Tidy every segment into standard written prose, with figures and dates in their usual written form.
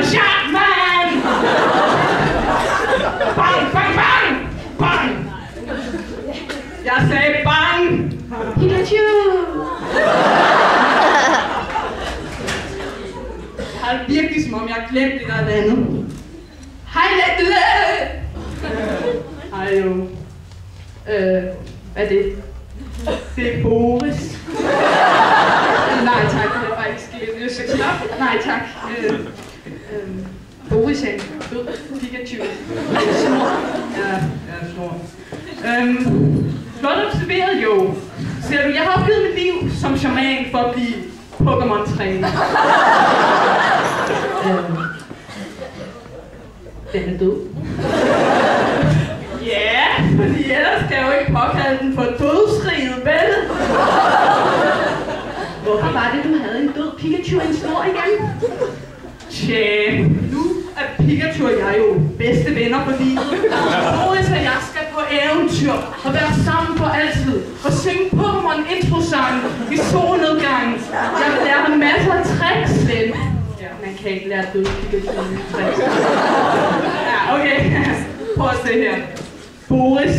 Shot, man! Bang, bang, bang! Bang! Jeg sagde bang! Pikachu! Jeg har det virkelig som om jeg har glemt det der eller andet. Hej Lettle! Hej jo. Hvad er det? Det er Boris. Nej tak, det er faktisk ikke. Nej tak. Boris er en død Pikachu. Ja, snor. Flot observeret jo. Ser du, jeg har opgivet mit liv som shaman for at blive Pokémon-træner. Den er død. Ja, fordi ellers kan jeg jo ikke påkalde den for dødsriget, vel? Hvorfor var det, du havde en død Pikachu i en snor igen? Tja, nu er Pikachu og jeg jo bedste venner, fordi Boris og jeg skal på eventyr og være sammen for altid og synge Pokémon-intro-sangen i solnedgangen. Jeg vil lære ham masser af tricks, ven. Ja, man kan ikke lære døde Pikachu tricks. Ja, okay. Prøv at se her. Boris,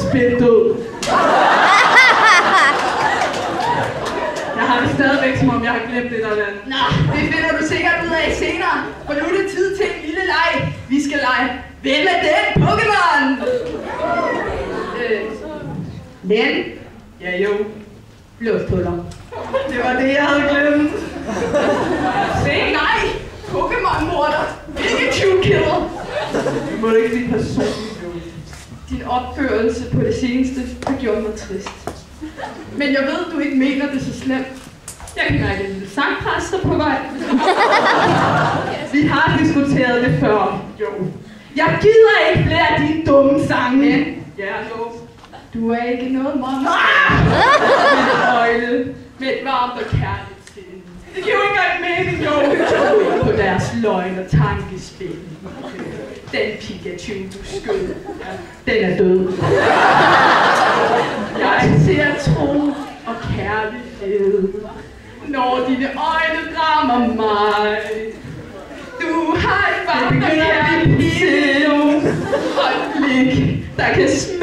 spil død. Jeg har det stadigvæk, som om jeg har glemt det der land. Nå, det finder du sikkert ud af senere, for nu er det tid til en lille leg. Vi skal lege, hvem er den Pokémon? Den? Ja jo, lufthuller. Det var det, jeg havde glemt. Se, nej, Pokémon-morder. Pikachu-killer. Du må ikke blive personligt. Din opførelse på det seneste har gjort mig trist. Men jeg ved, du ikke mener det så slemt. Jeg kan mærke en lille sangpræster på vej. Vi har diskuteret det før. Jo. Jeg gider ikke flere af dine dumme sange. Ja, jo. Du er ikke noget monster. Med øjne. Med et varmt og kærligt sind. Det giver jo ikke engang mening, jo. På deres løgn og tankespil. Den Pikachu, du skød, den er død. Jeg ser tro og kærlighed, når dine øjne rammer mig. Du har et varmt og kærligt sind og et blik, der kan smage